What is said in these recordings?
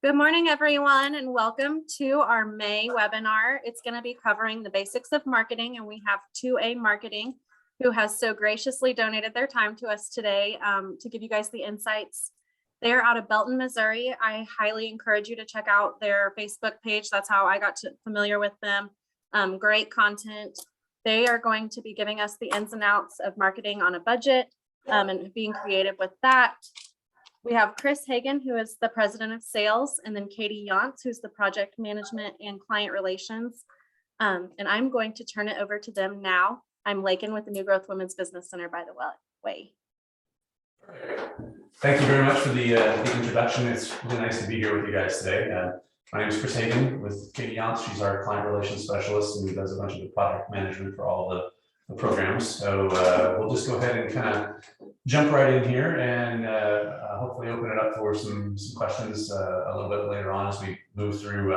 Good morning, everyone, and welcome to our May webinar. It's going to be covering the basics of marketing, and we have 2A Marketing, who has so graciously donated their time to us today to give you guys the insights. They're out of Belton, Missouri. I highly encourage you to check out their Facebook page. That's how I got familiar with them. Great content. They are going to be giving us the ins and outs of marketing on a budget and being creative with that. We have Chris Hagan, who is the president of sales, and then Katie Yonts, who's the project management and client relations. And I'm going to turn it over to them now. I'm Lakin with the New Growth Women's Business Center, by the way. Thank you very much for the introduction. It's really nice to be here with you guys today. My name is Chris Hagan with Katie Yonts. She's our client relations specialist and does a bunch of the project management for all the programs. So we'll just go ahead and kind of jump right in here and hopefully open it up for some questions a little bit later on as we move through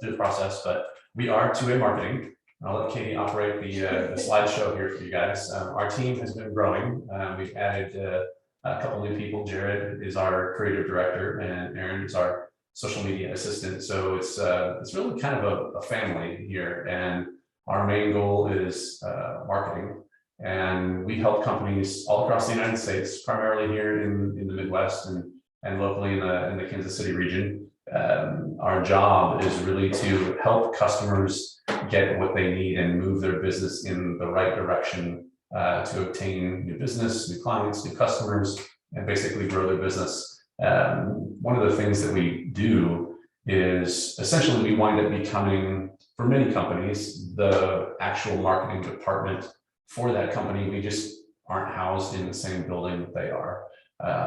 the process. But we are 2A Marketing. I'll let Katie operate the slideshow here for you guys. Our team has been growing. We've added a couple new people. Jared is our creative director, and Aaron is our social media assistant. So it's really kind of a family here, and our main goal is marketing. And we help companies all across the United States, primarily here in the Midwest and locally in the Kansas City region. Our job is really to help customers get what they need and move their business in the right direction to obtain new business, new clients, new customers, and basically grow their business. One of the things that we do is essentially we wind up becoming, for many companies, the actual marketing department for that company. We just aren't housed in the same building that they are.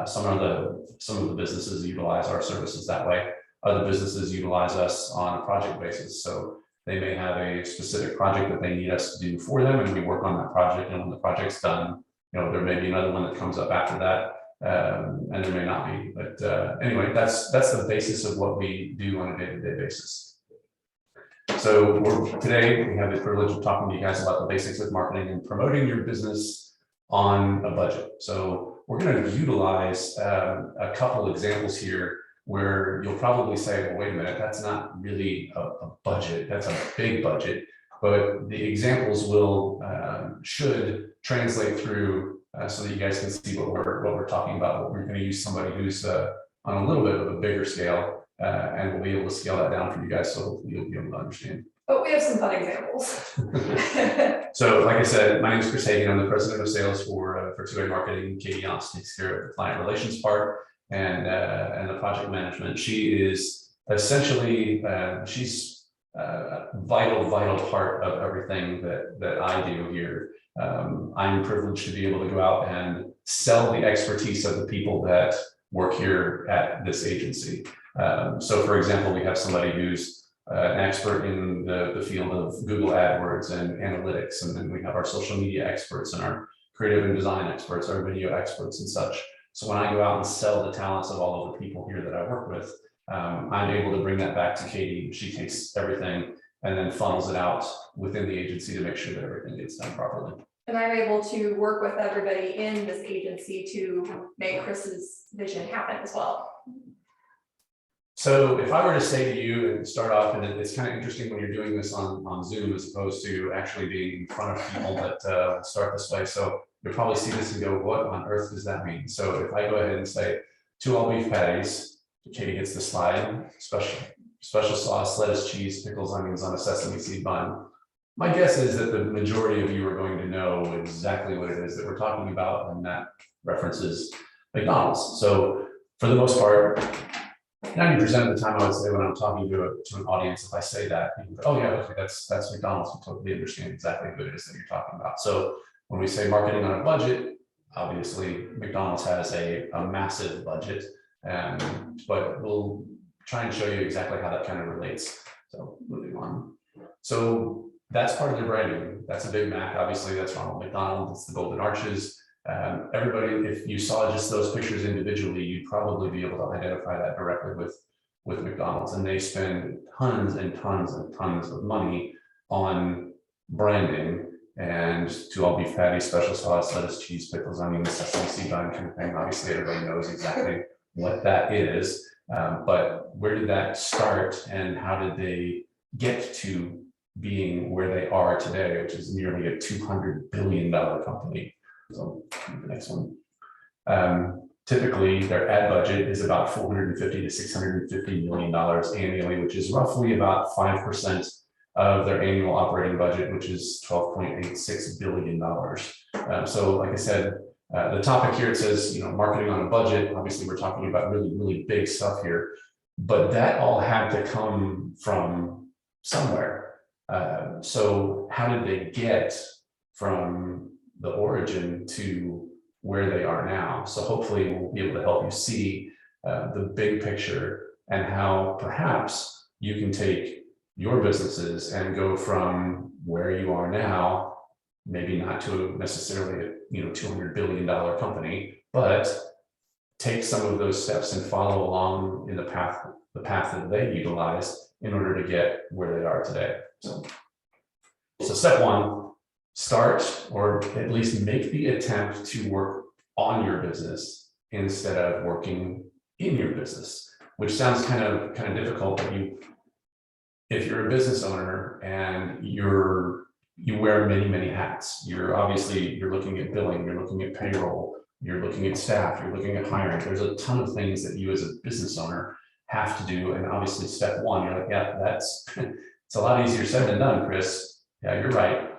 Some of the businesses utilize our services that way. Other businesses utilize us on a project basis. So they may have a specific project that they need us to do for them, and we work on that project. And when the project's done, there may be another one that comes up after that, and there may not be. But anyway, that's the basis of what we do on a day-to-day basis. So today we have the privilege of talking to you guys about the basics of marketing and promoting your business on a budget. So we're going to utilize a couple examples here where you'll probably say, well, wait a minute, that's not really a budget, that's a big budget. But the examples should translate through so that you guys can see what we're talking about. We're going to use somebody who's on a little bit of a bigger scale, and we'll be able to scale that down for you guys, so hopefully you'll be able to understand. But we have some fun examples. So, like I said, my name is Chris Hagan. I'm the president of sales for 2A Marketing. Katie Yonts takes care of the client relations part and the project management. She is essentially she's a vital part of everything that I do here. I'm privileged to be able to go out and sell the expertise of the people that work here at this agency. So, for example, we have somebody who's an expert in the field of Google AdWords and analytics, and then we have our social media experts and our creative and design experts, our video experts and such. So when I go out and sell the talents of all of the people here that I work with, I'm able to bring that back to Katie. She takes everything and then funnels it out within the agency to make sure that everything gets done properly. And I'm able to work with everybody in this agency to make Chris's vision happen as well. So if I were to say to you and start off, and it's kind of interesting when you're doing this on Zoom as opposed to actually being in front of people that start this way. So you'll probably see this and go, what on earth does that mean? So if I go ahead and say 2 all beef patties, Katie hits the slide, special sauce, lettuce, cheese, pickles, onions on a sesame seed bun. My guess is that the majority of you are going to know exactly what it is that we're talking about, and that references McDonald's. So for the most part, 90% of the time, I would say when I'm talking to an audience, if I say that, people go, oh yeah, okay, that's McDonald's. We totally understand exactly who it is that you're talking about. So when we say marketing on a budget, obviously McDonald's has a massive budget, but we'll try and show you exactly how that kind of relates. So moving on. So that's part of their branding. That's a Big Mac. Obviously, that's Ronald McDonald. It's the Golden Arches. Everybody, if you saw just those pictures individually, you'd probably be able to identify that directly with McDonald's. And they spend tons and tons and tons of money on branding and 2 all beef patties, special sauce, lettuce, cheese, pickles, onions, sesame seed bun kind of thing. Obviously, everybody knows exactly what that is. But where did that start and how did they get to being where they are today, which is nearly a $200 billion company? So the next one. Typically, their ad budget is about $450 to $650 million annually, which is roughly about 5% of their annual operating budget, which is $12.86 billion. So like I said, the topic here, it says, marketing on a budget. Obviously, we're talking about really, really big stuff here, but that all had to come from somewhere. So how did they get from the origin to where they are now? So hopefully we'll be able to help you see the big picture and how perhaps you can take your businesses and go from where you are now, maybe not to necessarily a $200 billion company, but take some of those steps and follow along in the path that they utilized in order to get where they are today. So step one, start or at least make the attempt to work on your business instead of working in your business, which sounds kind of difficult, but if you're a business owner and you wear many hats, you're looking at billing, you're looking at payroll, you're looking at staff, you're looking at hiring. There's a ton of things that you as a business owner have to do. And obviously step one, you're like, yeah, it's a lot easier said than done, Chris. Yeah, you're right.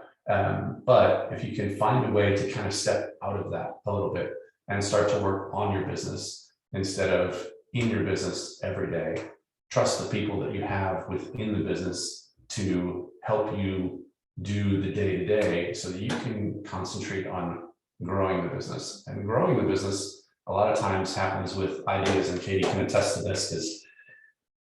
But if you can find a way to kind of step out of that a little bit and start to work on your business instead of in your business every day, trust the people that you have within the business to help you do the day-to-day so that you can concentrate on growing the business. And growing the business a lot of times happens with ideas, and Katie can attest to this because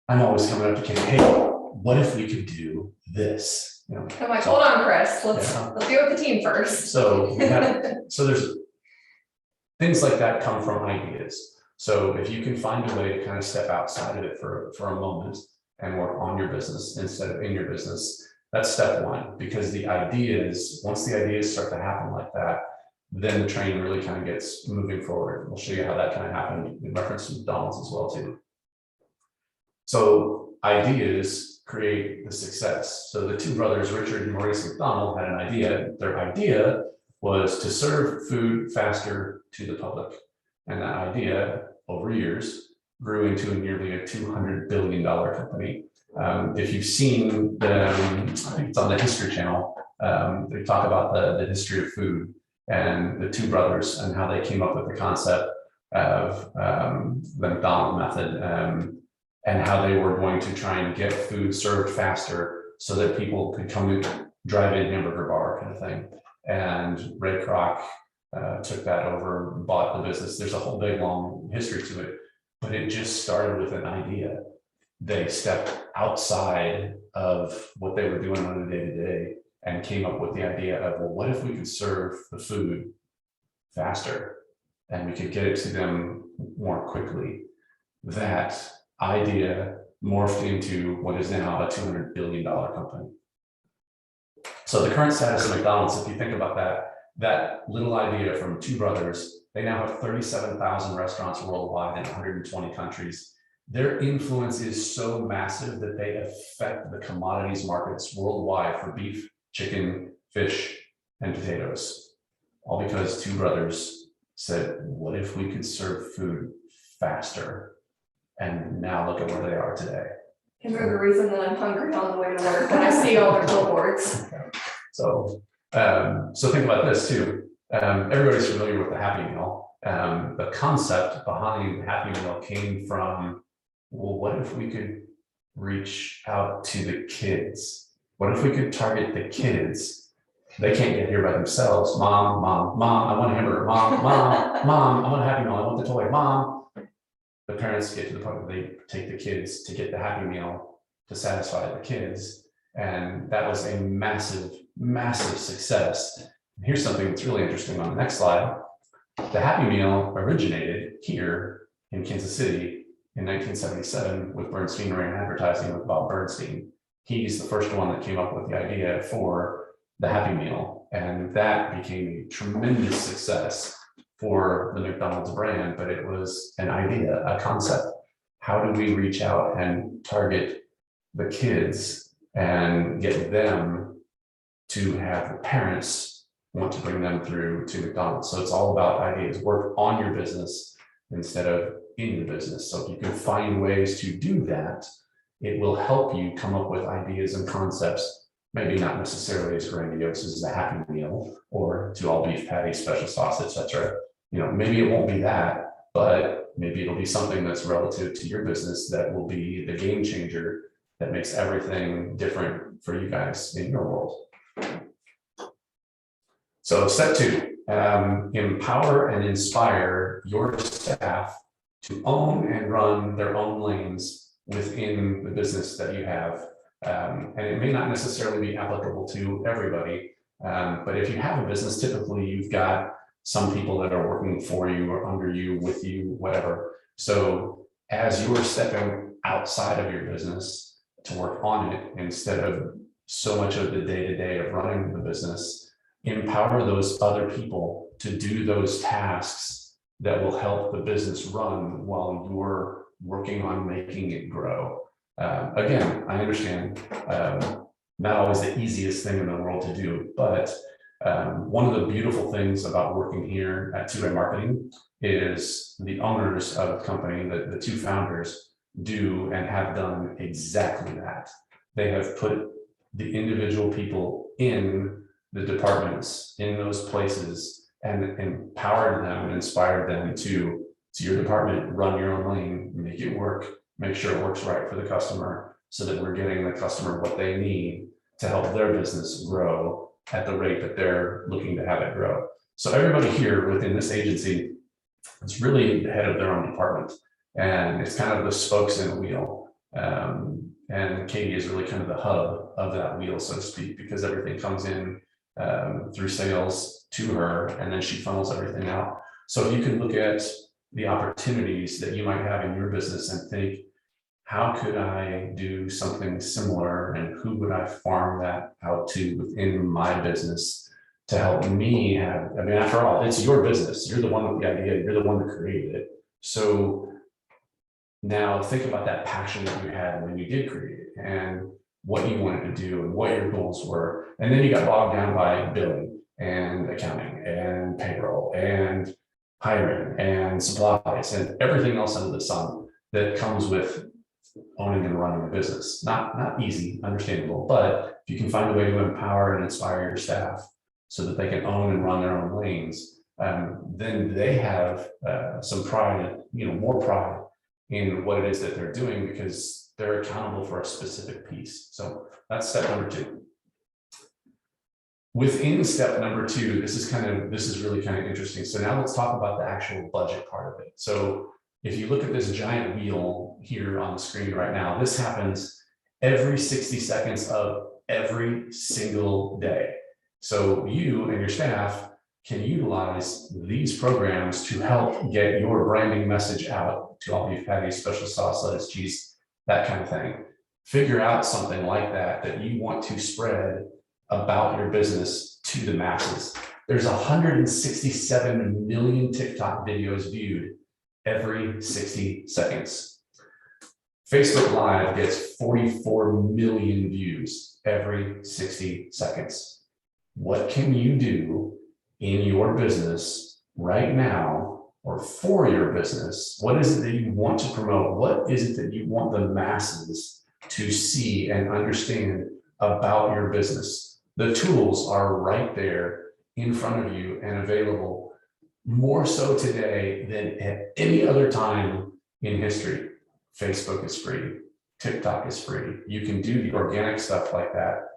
I'm always coming up to Katie, hey, what if we could do this? I'm like, hold on, Chris, let's do it with the team first. So there's things like that come from ideas. So if you can find a way to kind of step outside of it for a moment and work on your business instead of in your business, that's step one, because once the ideas start to happen like that, then the train really kind of gets moving forward. We'll show you how that kind of happened in reference to McDonald's as well too. So ideas create the success. So the two brothers, Richard and Maurice McDonald, had an idea. Their idea was to serve food faster to the public. And that idea over years grew into nearly a $200 billion company. If you've seen I think it's on the History Channel, they talk about the history of food and the two brothers and how they came up with the concept of the McDonald method, and how they were going to try and get food served faster so that people could come and drive-in hamburger bar kind of thing. And Ray Kroc took that over, bought the business. There's a whole big long history to it, but it just started with an idea. They stepped outside of what they were doing on a day-to-day and came up with the idea of, well, what if we could serve the food faster and we could get it to them more quickly? That idea morphed into what is now a $200 billion company. So the current status of McDonald's, if you think about that little idea from two brothers, they now have 37,000 restaurants worldwide in 120 countries. Their influence is so massive that they affect the commodities markets worldwide for beef, chicken, fish, and potatoes. All because two brothers said, what if we could serve food faster? And now look at where they are today. And they're the reason that I'm hungry on the way to work when I see all their billboards. So think about this too. Everybody's familiar with the Happy Meal. The concept behind the Happy Meal came from, well, what if we could reach out to the kids? What if we could target the kids? They can't get here by themselves. Mom, I want a hamburger. Mom, I want a Happy Meal. I want the toy. Mom. The parents get to the point where they take the kids to get the Happy Meal to satisfy the kids. And that was a massive success. And here's something that's really interesting on the next slide. The Happy Meal originated here in Kansas City in 1977 with Bernstein Ran Advertising with Bob Bernstein. He's the first one that came up with the idea for the Happy Meal. And that became a tremendous success for the McDonald's brand, but it was an idea, a concept. How do we reach out and target the kids and get them to have the parents want to bring them through to McDonald's? So it's all about ideas. Work on your business instead of in the business. So if you can find ways to do that, it will help you come up with ideas and concepts, maybe not necessarily as grandiose as a Happy Meal or 2 all beef patties, special sauce, etc. Maybe it won't be that, but maybe it'll be something that's relative to your business that will be the game changer that makes everything different for you guys in your world. So step 2, empower and inspire your staff to own and run their own lanes within the business that you have. And it may not necessarily be applicable to everybody, but if you have a business, typically you've got some people that are working for you or under you, with you, whatever. So as you're stepping outside of your business to work on it, instead of so much of the day-to-day of running the business, empower those other people to do those tasks that will help the business run while you're working on making it grow. Again, I understand, not always the easiest thing in the world to do, but one of the beautiful things about working here at 2A Marketing is the owners of the company, the 2 founders, do and have done exactly that. They have put the individual people in the departments, in those places, and empowered them and inspired them to your department, run your own lane, make it work, make sure it works right for the customer, so that we're getting the customer what they need to help their business grow at the rate that they're looking to have it grow. So everybody here within this agency is really the head of their own department, and it's kind of the spokes in a wheel. And Katie is really kind of the hub of that wheel, so to speak, because everything comes in through sales to her, and then she funnels everything out. So if you can look at the opportunities that you might have in your business and think, how could I do something similar, and who would I farm that out to within my business to help me have, I mean, after all, it's your business. You're the one with the idea, you're the one that created it. So now think about that passion that you had when you did create it, and what you wanted to do and what your goals were. And then you got bogged down by billing and accounting and payroll and hiring and supplies and everything else under the sun that comes with owning and running a business. Not easy, understandable, but if you can find a way to empower and inspire your staff so that they can own and run their own lanes, then they have some pride, more pride in what it is that they're doing, because they're accountable for a specific piece. So that's step number 2. Within step number 2, this is really kind of interesting. So now let's talk about the actual budget part of it. So if you look at this giant wheel here on the screen right now, this happens every 60 seconds of every single day. So you and your staff can utilize these programs to help get your branding message out to all beef patties, special sauce, lettuce, cheese, that kind of thing. Figure out something like that you want to spread about your business to the masses. There's 167 million TikTok videos viewed every 60 seconds. Facebook Live gets 44 million views every 60 seconds. What can you do in your business right now, or for your business? What is it that you want to promote? What is it that you want the masses to see and understand about your business? The tools are right there in front of you and available, more so today than at any other time in history. Facebook is free. TikTok is free. You can do the organic stuff like that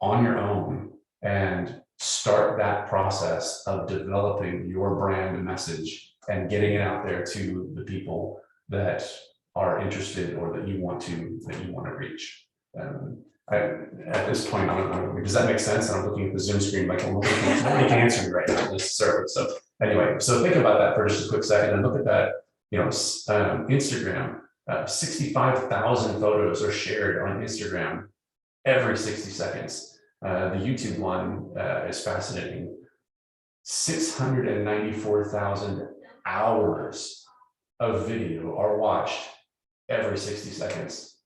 on your own and start that process of developing your brand message and getting it out there to the people that are interested or that you want to reach. At this point, does that make sense? I'm looking at the Zoom screen like nobody can answer me right now. This service. So anyway, so think about that for just a quick second and look at that. Instagram, 65,000 photos are shared on Instagram every 60 seconds. The YouTube one is fascinating. 694,000 hours of video are watched every 60 seconds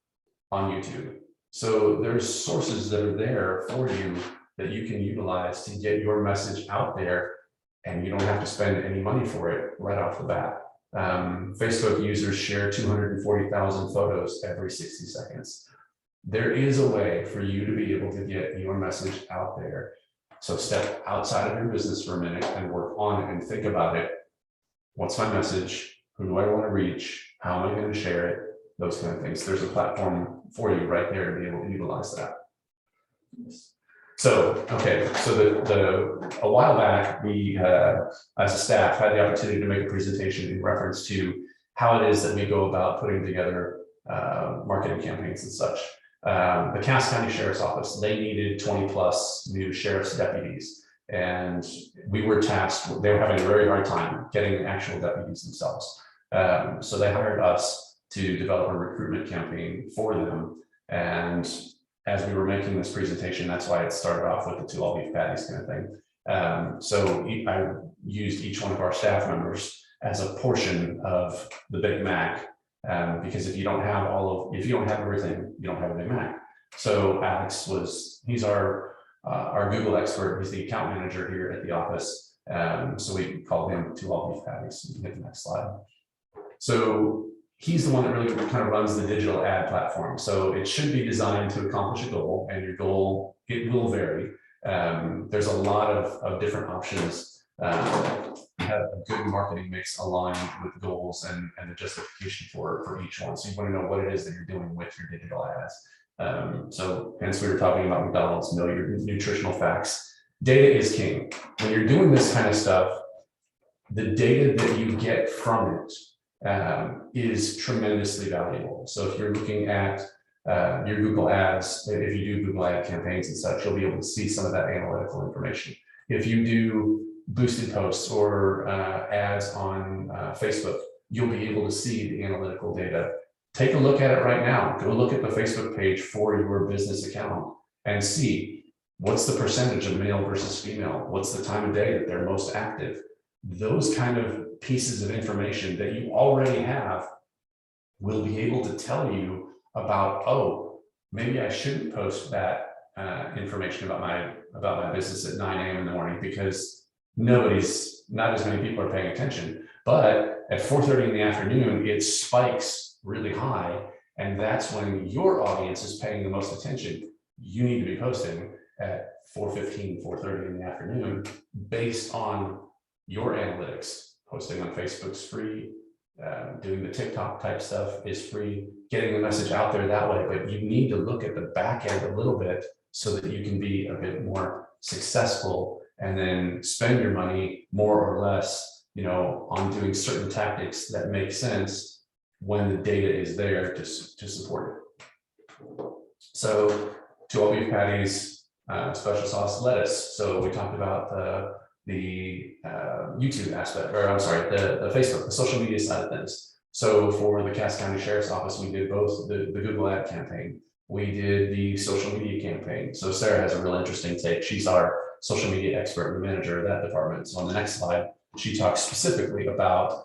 on YouTube. So there's sources that are there for you that you can utilize to get your message out there, and you don't have to spend any money for it right off the bat. Facebook users share 240,000 photos every 60 seconds. There is a way for you to be able to get your message out there. So step outside of your business for a minute and work on it and think about it. What's my message? Who do I want to reach? How am I going to share it? Those kind of things. There's a platform for you right there to be able to utilize that. So, okay, so a while back, we, as a staff, had the opportunity to make a presentation in reference to how it is that we go about putting together marketing campaigns and such. The Cass County Sheriff's Office, they needed 20 plus new sheriff's deputies, and we were tasked, they were having a very hard time getting actual deputies themselves. So they hired us to develop a recruitment campaign for them. And as we were making this presentation, that's why it started off with the 2 all-beef patties kind of thing. So I used each one of our staff members as a portion of the Big Mac, because if you don't have everything, you don't have a Big Mac. So Alex he's our Google expert. He's the account manager here at the office. So we call him 2 all-beef patties. You can hit the next slide. So he's the one that really kind of runs the digital ad platform. So it should be designed to accomplish a goal, and your goal, it will vary. There's a lot of different options. Have a good marketing mix aligned with goals and the justification for each one. So you want to know what it is that you're doing with your digital ads. So hence we were talking about McDonald's, know your nutritional facts. Data is king. When you're doing this kind of stuff, the data that you get from it is tremendously valuable. So if you're looking at your Google ads, if you do Google ad campaigns and such, you'll be able to see some of that analytical information. If you do boosted posts or ads on Facebook, you'll be able to see the analytical data. Take a look at it right now. Go look at the Facebook page for your business account and see what's the percentage of male versus female. What's the time of day that they're most active? Those kind of pieces of information that you already have will be able to tell you about, oh, maybe I shouldn't post that information about my business at 9 a.m. in the morning because not as many people are paying attention. But at 4:30 in the afternoon, it spikes really high, and that's when your audience is paying the most attention. You need to be posting at 4:15, 4:30 in the afternoon based on your analytics. Posting on Facebook's free, doing the TikTok type stuff is free, getting the message out there that way, but you need to look at the back end a little bit so that you can be a bit more successful and then spend your money more or less, on doing certain tactics that make sense when the data is there to support it. So 2 all-beef patties, special sauce, lettuce. So we talked about the YouTube aspect, or I'm sorry, the Facebook, the social media side of things. So for the Cass County Sheriff's Office, we did both the Google ad campaign. We did the social media campaign. So Sarah has a real interesting take. She's our social media expert and manager of that department. So on the next slide, she talks specifically about,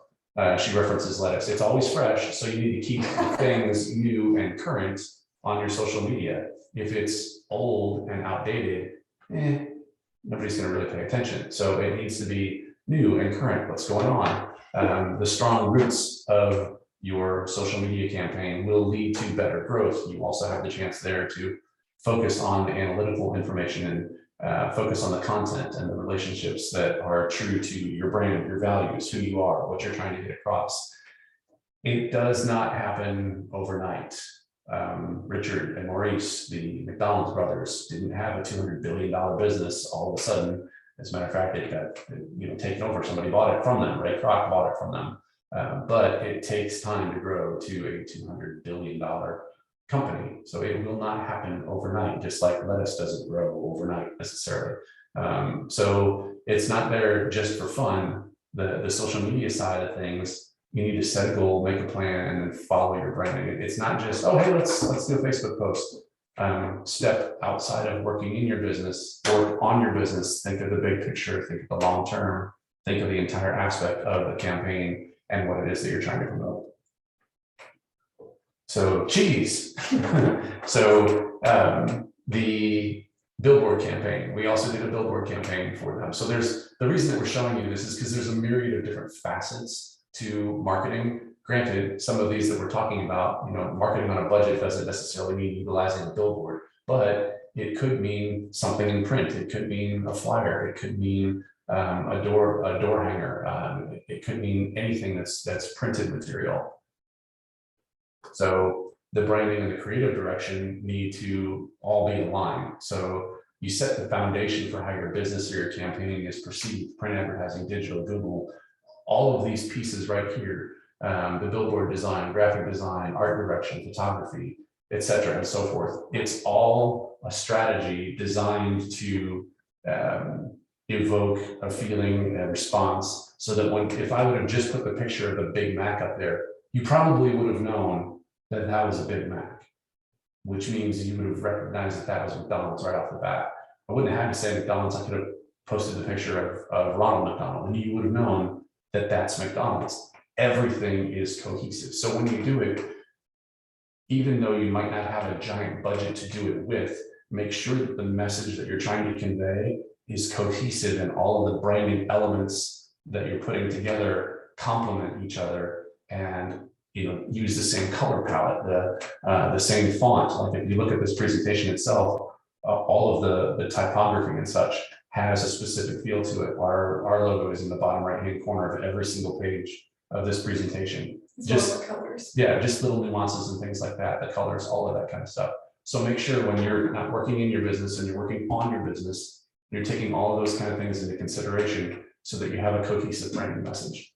she references lettuce. It's always fresh, so you need to keep things new and current on your social media. If it's old and outdated, nobody's going to really pay attention. So it needs to be new and current. What's going on? The strong roots of your social media campaign will lead to better growth. You also have the chance there to focus on the analytical information and focus on the content and the relationships that are true to your brand, your values, who you are, what you're trying to get across. It does not happen overnight. Richard and Maurice, the McDonald's brothers, didn't have a $200 billion business all of a sudden. As a matter of fact, it got taken over. Somebody bought it from them. Ray Kroc bought it from them. But it takes time to grow to a $200 billion company. So it will not happen overnight, just like lettuce doesn't grow overnight necessarily. So it's not there just for fun. The social media side of things, you need to set a goal, make a plan, and then follow your branding. It's not just, oh, hey, let's do a Facebook post. step outside of working in your business, work on your business, think of the big picture, think of the long term, think of the entire aspect of the campaign and what it is that you're trying to promote. So cheese. So the Billboard campaign, we also did a Billboard campaign for them. So there's the reason that we're showing you this is because there's a myriad of different facets to marketing. Granted, some of these that we're talking about, marketing on a budget doesn't necessarily mean utilizing a billboard, but it could mean something in print. It could mean a flyer. It could mean a door hanger. It could mean anything that's printed material. So the branding and the creative direction need to all be aligned. So you set the foundation for how your business or your campaign is perceived, print advertising, digital, Google, all of these pieces right here, the billboard design, graphic design, art direction, photography, etc., and so forth. It's all a strategy designed to evoke a feeling and response so that if I would have just put the picture of the Big Mac up there, you probably would have known that was a Big Mac, which means you would have recognized that was McDonald's right off the bat. I wouldn't have had to say McDonald's. I could have posted the picture of Ronald McDonald, and you would have known that that's McDonald's. Everything is cohesive. So when you do it, even though you might not have a giant budget to do it with, make sure that the message that you're trying to convey is cohesive and all of the branding elements that you're putting together complement each other and use the same color palette, the same font. Like if you look at this presentation itself, all of the typography and such has a specific feel to it. Our logo is in the bottom right-hand corner of every single page of this presentation. Just colors. Yeah, just little nuances and things like that, the colors, all of that kind of stuff. So make sure when you're not working in your business and you're working on your business, you're taking all of those kind of things into consideration so that you have a cohesive branding message.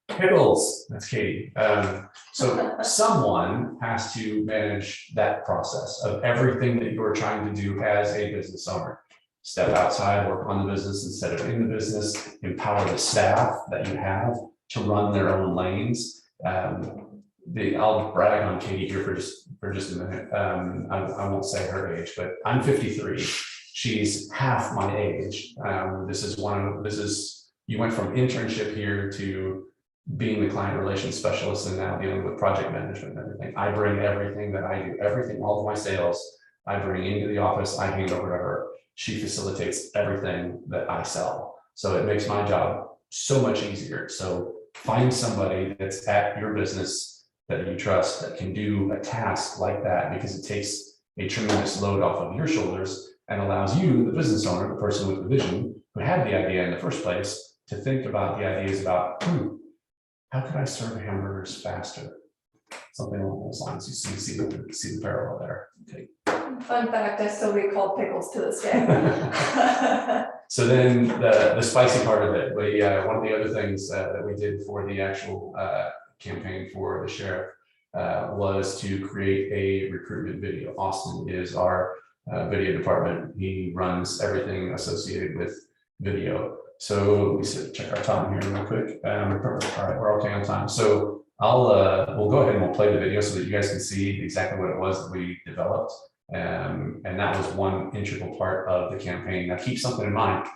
Pickles, that's Katie. So someone has to manage that process of everything that you're trying to do as a business owner. Step outside, work on the business instead of in the business, empower the staff that you have to run their own lanes. I'll brag on Katie here for just a minute. I won't say her age, but I'm 53. She's half my age. You went from internship here to being the client relations specialist and now dealing with project management and everything. I bring everything that I do, all of my sales, I bring into the office, I hand over to her. She facilitates everything that I sell. So it makes my job so much easier. So find somebody that's at your business that you trust that can do a task like that, because it takes a tremendous load off of your shoulders and allows you, the business owner, the person with the vision who had the idea in the first place, to think about the ideas about, how could I serve hamburgers faster? Something along those lines. You see the parallel there. Okay. Fun fact, I still get called pickles to this day. So then the spicy part of it, one of the other things that we did for the actual campaign for the sheriff was to create a recruitment video. Austin is our video department. He runs everything associated with video. So we said, check our time here real quick. Perfect. All right, we're okay on time. So we'll go ahead and we'll play the video so that you guys can see exactly what it was that we developed. And that was one integral part of the campaign. Now keep something in mind,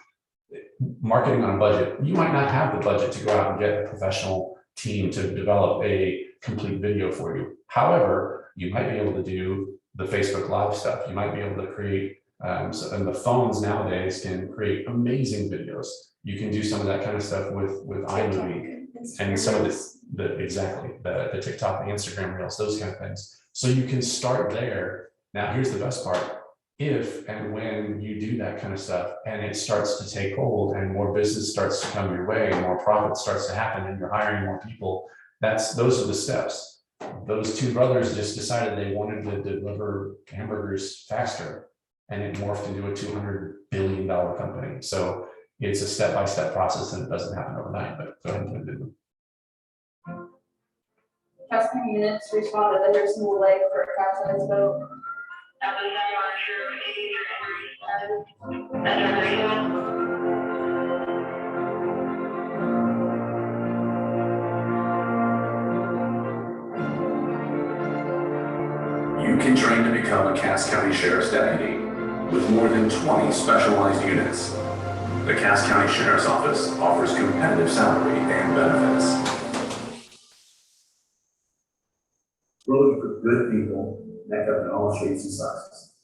marketing on a budget, you might not have the budget to go out and get a professional team to develop a complete video for you. However, you might be able to do the Facebook Live stuff. You might be able to create, and the phones nowadays can create amazing videos. You can do some of that kind of stuff with iMovie and some of the TikTok, the Instagram Reels, those kind of things. So you can start there. Now, here's the best part. If and when you do that kind of stuff and it starts to take hold and more business starts to come your way, more profit starts to happen and you're hiring more people, those are the steps. Those two brothers just decided they wanted to deliver hamburgers faster, and it morphed into a $200 billion company. So it's a step-by-step process and it doesn't happen overnight, but go ahead and put it in. Casting units responded that there's no leg for a captain's vote. You You can train to become a Cass County Sheriff's Deputy with more than 20 specialized units. The Cass County Sheriff's Office offers competitive salary and benefits. We're looking for good people that come in all shapes and sizes.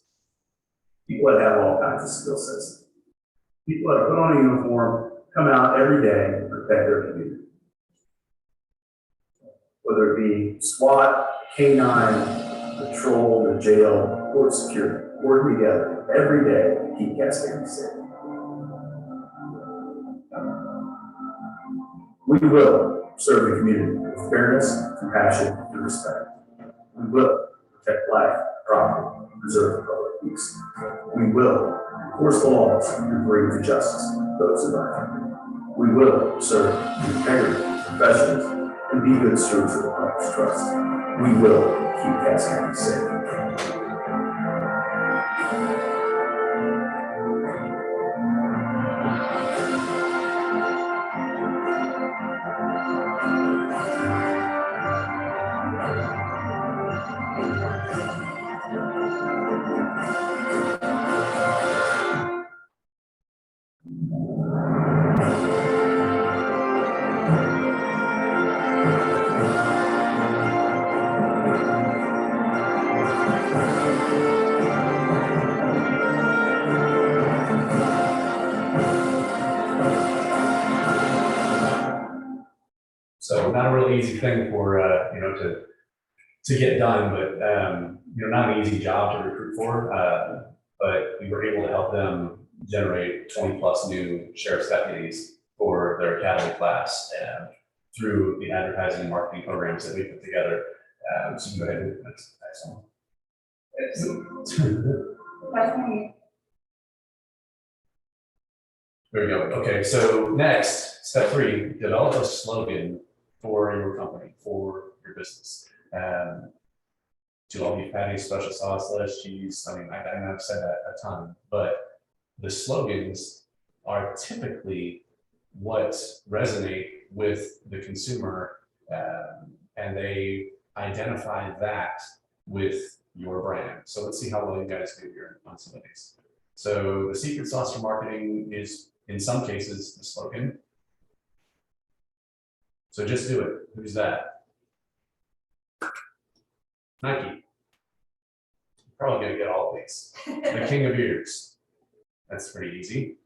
People that have all kinds of skill sets. People that put on a uniform, come out every day and protect their community. Whether it be SWAT, K-9, patrol, the jail, court security, working together every day to keep Cass County safe. We will serve the community with fairness, compassion, and respect. We will protect life, property, and preserve the public peace. We will enforce the laws and bring to justice those who violate. We will serve with integrity, professionalism, and be good stewards of the public's trust. We will keep Cass County safe. So not a real easy thing for, to get done, but, not an easy job to recruit for. But we were able to help them generate 20+ new sheriff's deputies for their academy class through the advertising and marketing programs that we put together. So you can go ahead and that's excellent. There we go. Okay, so next, step 3, develop a slogan for your company, for your business. Do all beef patties, special sauce, lettuce, cheese. I mean, I know I've said that a ton, but the slogans are typically what resonate with the consumer, and they identify that with your brand. So let's see how well you guys do here on some of these. So the secret sauce for marketing is, in some cases, the slogan. So just do it. Who's that? Nike. Probably gonna get all of these. The king of beers. That's pretty easy.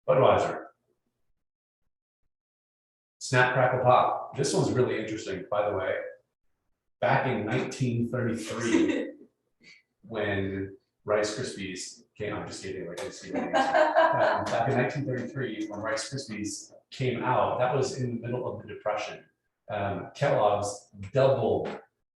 Budweiser. Snap, crackle, pop. This one's really interesting, by the way. Back in 1933, when Rice Krispies came, I'm just kidding, like I just kidding. Back in 1933, when Rice Krispies came out, that was in the middle of the Depression. Kellogg's doubled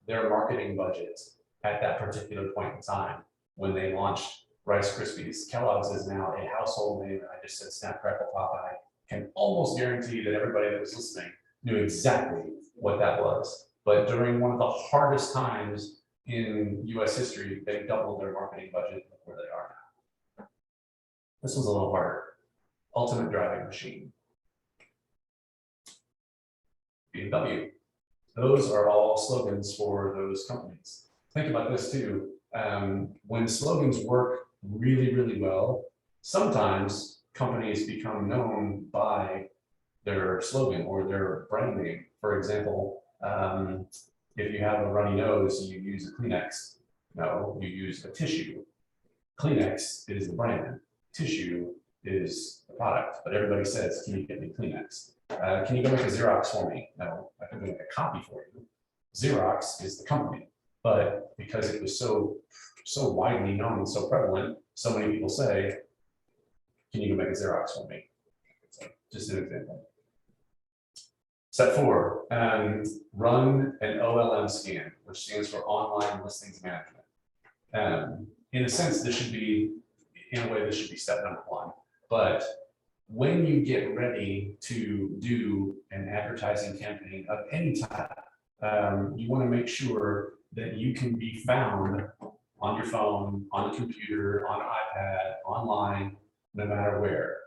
their marketing budget at that particular point in time when they launched Rice Krispies. Kellogg's is now a household name. I just said Snap, Crackle, Pop. I can almost guarantee that everybody that was listening knew exactly what that was. But during one of the hardest times in US history, they doubled their marketing budget where they are now. This one's a little harder. Ultimate driving machine. BMW. Those are all slogans for those companies. Think about this too. When slogans work really, really well, sometimes companies become known by their slogan or their brand name. For example, if you have a runny nose, you use a Kleenex. No, you use a tissue. Kleenex is the brand. Tissue is the product. But everybody says, can you get me Kleenex? Can you go make a Xerox for me? No, I can go make a copy for you. Xerox is the company. But because it was so widely known and so prevalent, so many people say, can you go make a Xerox for me? So just an example. Step 4, run an Olm Scan, which stands for Online Listings Management. In a sense, this should be, in a way, this should be step number 1. But when you get ready to do an advertising campaign of any type, you want to make sure that you can be found on your phone, on the computer, on an iPad, online, no matter where.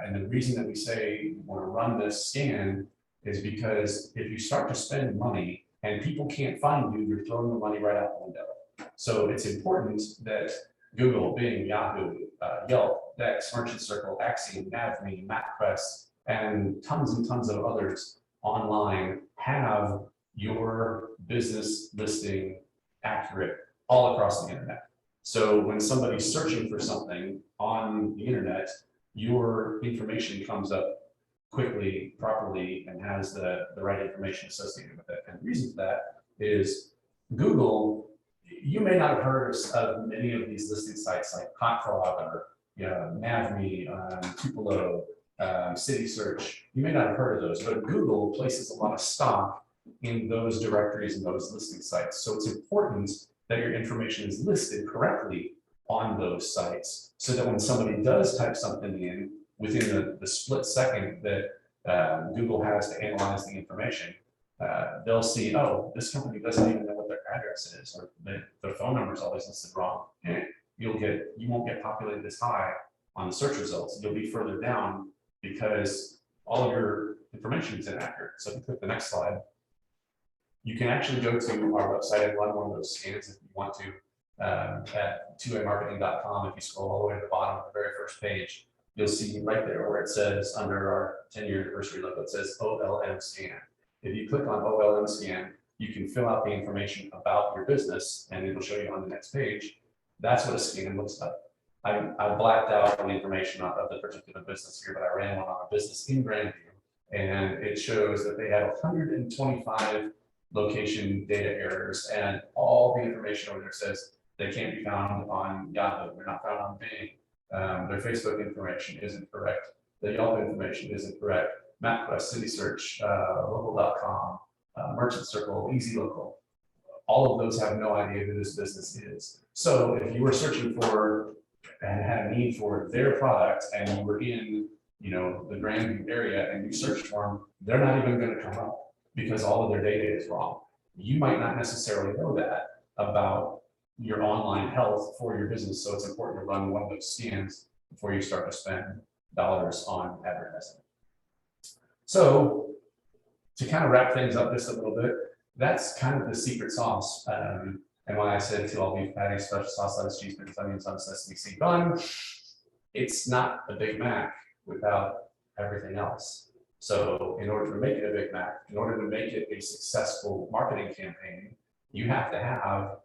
And the reason that we say you want to run this scan is because if you start to spend money and people can't find you, you're throwing the money right out the window. So it's important that Google, Bing, Yahoo, Yelp, Dex, Merchant Circle, Axiom, NavMe, MapQuest, and tons of others online have your business listing accurate all across the internet. So when somebody's searching for something on the internet, your information comes up quickly, properly, and has the right information associated with it. And the reason for that is Google, you may not have heard of many of these listing sites like Hotfrog or NavMe, Tupelo, City Search. You may not have heard of those, but Google places a lot of stock in those directories and those listing sites. So it's important that your information is listed correctly on those sites so that when somebody does type something in within the split second that Google has to analyze the information, they'll see, oh, this company doesn't even know what their address is, or their phone number is always listed wrong. And you won't get populated this high on the search results. You'll be further down because all of your information is inaccurate. So if you click the next slide, you can actually go to our website and run one of those scans if you want to at 2amarketing.com. If you scroll all the way to the bottom of the very first page, you'll see right there where it says under our 10-year anniversary logo, it says OLM Scan. If you click on OLM Scan, you can fill out the information about your business and it'll show you on the next page. That's what a scan looks like. I blacked out the information of the particular business here, but I ran one on a business in Grandview, and it shows that they had 125 location data errors, and all the information over there says they can't be found on Yahoo, they're not found on Bing, their Facebook information isn't correct, the Yelp information isn't correct, MapQuest, City Search, local.com, Merchant Circle, Easy Local, all of those have no idea who this business is. So if you were searching for and had a need for their product and you were in, the Grandview area and you searched for them, they're not even going to come up because all of their data is wrong. You might not necessarily know that about your online health for your business. So it's important to run one of those scans before you start to spend dollars on advertising. So to kind of wrap things up just a little bit, that's kind of the secret sauce. And when I said to all beef patties, special sauce, lettuce, cheese, pickles, onions on sesame seed bun, it's not a Big Mac without everything else. So in order to make it a Big Mac, in order to make it a successful marketing campaign, you have to have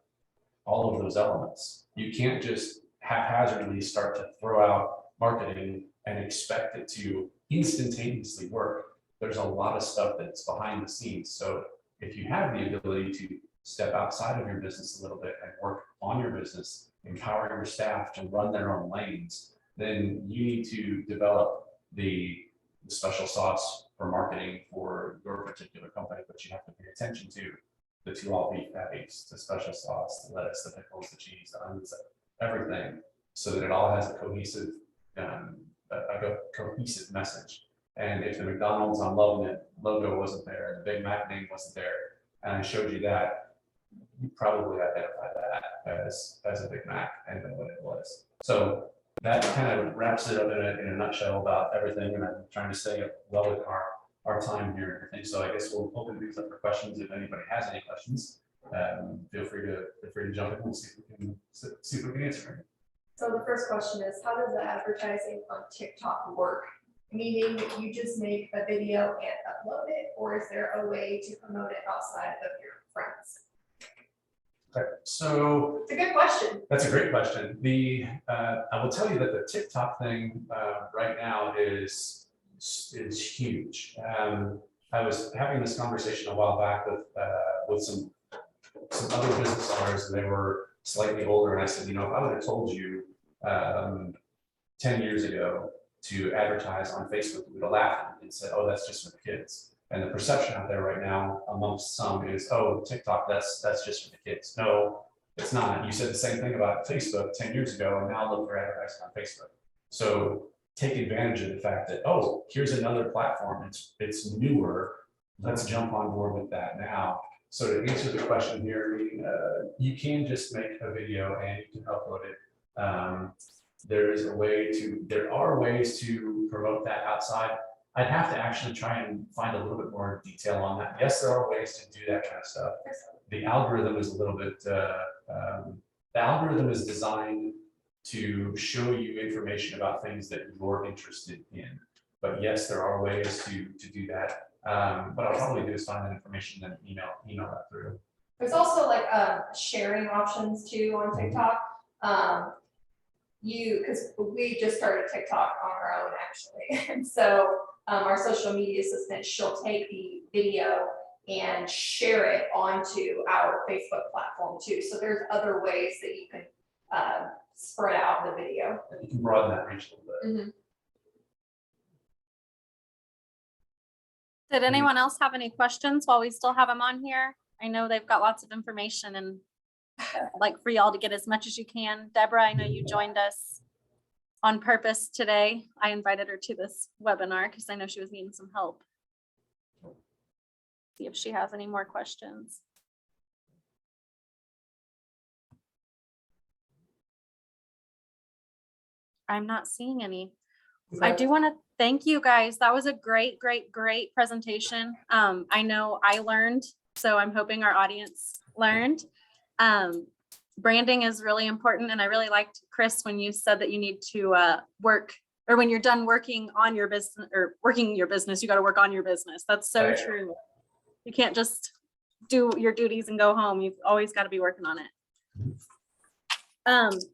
all of those elements. You can't just haphazardly start to throw out marketing and expect it to instantaneously work. There's a lot of stuff that's behind the scenes. So if you have the ability to step outside of your business a little bit and work on your business, empower your staff to run their own lanes, then you need to develop the special sauce for marketing for your particular company. But you have to pay attention to the 2 all beef patties, the special sauce, the lettuce, the pickles, the cheese, the onions, everything, so that it all has a cohesive message. And if the McDonald's I'm loving it logo wasn't there, and the Big Mac name wasn't there, and I showed you that, you probably identify that as a Big Mac and know what it was. So that kind of wraps it up in a nutshell about everything. And I'm trying to stay well within our time here and everything. So I guess we'll open things up for questions. If anybody has any questions, feel free to jump in and see if we can answer them. So the first question is, how does the advertising on TikTok work? Meaning you just make a video and upload it, or is there a way to promote it outside of your friends? Okay, so It's a good question. that's a great question. I will tell you that the TikTok thing right now is huge. I was having this conversation a while back with some other business owners, and they were slightly older. And I said, if I would have told you 10 years ago to advertise on Facebook, we would have laughed and said, oh, that's just for the kids. And the perception out there right now amongst some is, oh, TikTok, that's just for the kids. No, it's not. You said the same thing about Facebook 10 years ago, and now look for advertising on Facebook. So take advantage of the fact that, oh, here's another platform. It's newer. Let's jump on board with that now. So to answer the question here, you can just make a video and you can upload it. There are ways to promote that outside. I'd have to actually try and find a little bit more detail on that. Yes, there are ways to do that kind of stuff. the algorithm is a little bit, the algorithm is designed to show you information about things that you're interested in. But yes, there are ways to do that. What I'll probably do is find that information and then email that through. There's also like sharing options too on TikTok. Because we just started TikTok on our own actually. And so our social media assistant, she'll take the video and share it onto our Facebook platform too. So there's other ways that you can spread out the video. You can broaden that reach a little bit. Did anyone else have any questions while we still have them on here? I know they've got lots of information and I'd like for y'all to get as much as you can. Deborah, I know you joined us on purpose today. I invited her to this webinar because I know she was needing some help. See if she has any more questions. I'm not seeing any. I do want to thank you guys. That was a great presentation. I know I learned, so I'm hoping our audience learned. Branding is really important. And I really liked, Chris, when you said that you need to work, or when you're done working on your business or working your business, you got to work on your business. That's so true. You can't just do your duties and go home. You've always got to be working on it.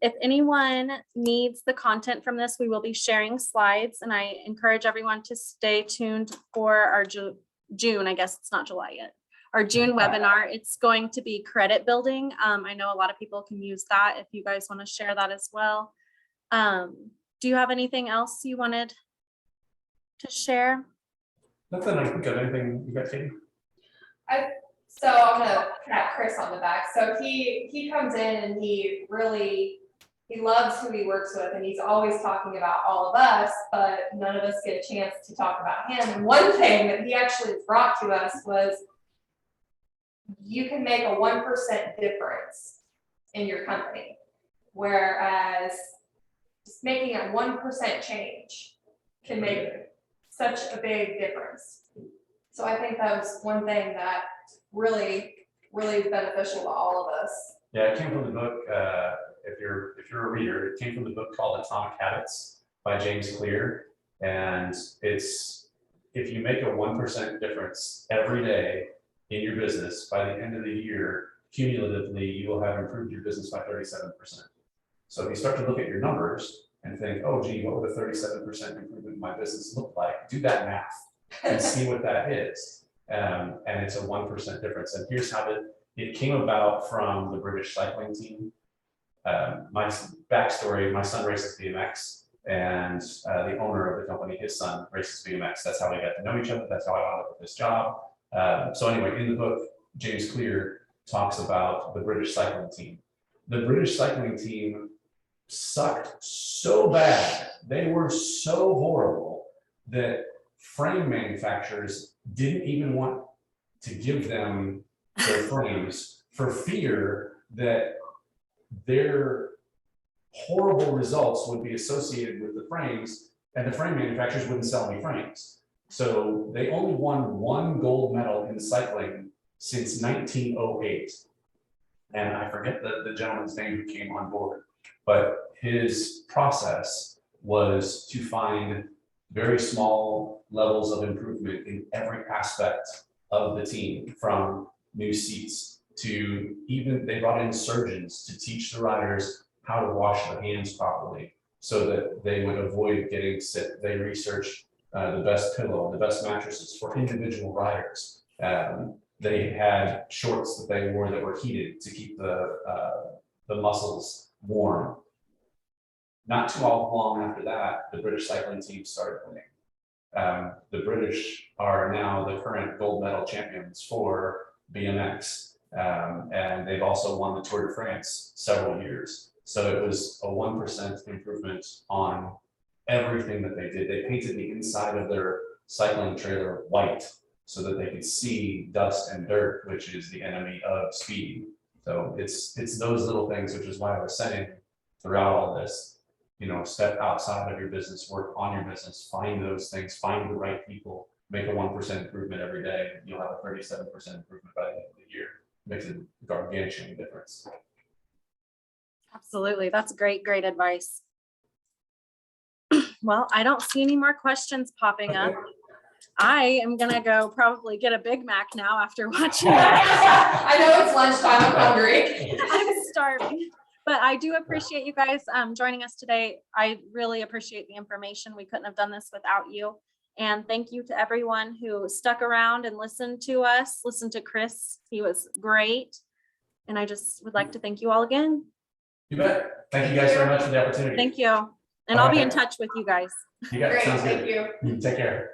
If anyone needs the content from this, we will be sharing slides, and I encourage everyone to stay tuned for our June, I guess it's not July yet, our June webinar. It's going to be credit building. I know a lot of people can use that if you guys want to share that as well. Do you have anything else you wanted to share? Nothing I think of. Anything you got, Katie? So I'm gonna pat Chris on the back. So he comes in and he loves who he works with, and he's always talking about all of us, but none of us get a chance to talk about him. And one thing that he actually brought to us was, you can make a 1% difference in your company, whereas just making a 1% change can make such a big difference. So I think that was one thing that really is beneficial to all of us. Yeah, it came from the book. If you're a reader, it came from the book called Atomic Habits by James Clear, and it's, if you make a 1% difference every day in your business, by the end of the year, cumulatively, you will have improved your business by 37%. So if you start to look at your numbers and think, oh, gee, what would a 37% improvement in my business look like? Do that math and see what that is. And it's a 1% difference. And here's how it came about from the British cycling team. My backstory, my son races BMX, and the owner of the company, his son races BMX. That's how we got to know each other. That's how I wound up with this job. So anyway, in the book, James Clear talks about the British cycling team. The British cycling team sucked so bad, they were so horrible, that frame manufacturers didn't even want to give them their frames for fear that their horrible results would be associated with the frames, and the frame manufacturers wouldn't sell any frames. So they only won one gold medal in cycling since 1908. And I forget the gentleman's name who came on board, but his process was to find very small levels of improvement in every aspect of the team, from new seats to even, they brought in surgeons to teach the riders how to wash their hands properly so that they would avoid getting sick. They researched the best pillow, the best mattresses for individual riders. They had shorts that they wore that were heated to keep the muscles warm. Not too long after that, the British cycling team started winning. The British are now the current gold medal champions for BMX, and they've also won the Tour de France several years. So it was a 1% improvement on everything that they did. They painted the inside of their cycling trailer white so that they could see dust and dirt, which is the enemy of speed. So it's those little things, which is why I was saying throughout all this, you know, step outside of your business, work on your business, find those things, find the right people, make a 1% improvement every day. You'll have a 37% improvement by the end of the year. makes a gargantuan difference. Absolutely. That's great advice. Well, I don't see any more questions popping up. I am gonna go probably get a Big Mac now after watching that. I know it's lunchtime, I'm hungry. I'm starving, but I do appreciate you guys joining us today. I really appreciate the information. We couldn't have done this without you. And thank you to everyone who stuck around and listened to us, listened to Chris. He was great. And I just would like to thank you all again. You bet. Thank you guys very much for the opportunity. Thank you. And All I'll be in right. touch with you guys. You got it. Great, Sounds thank good. you. Take care.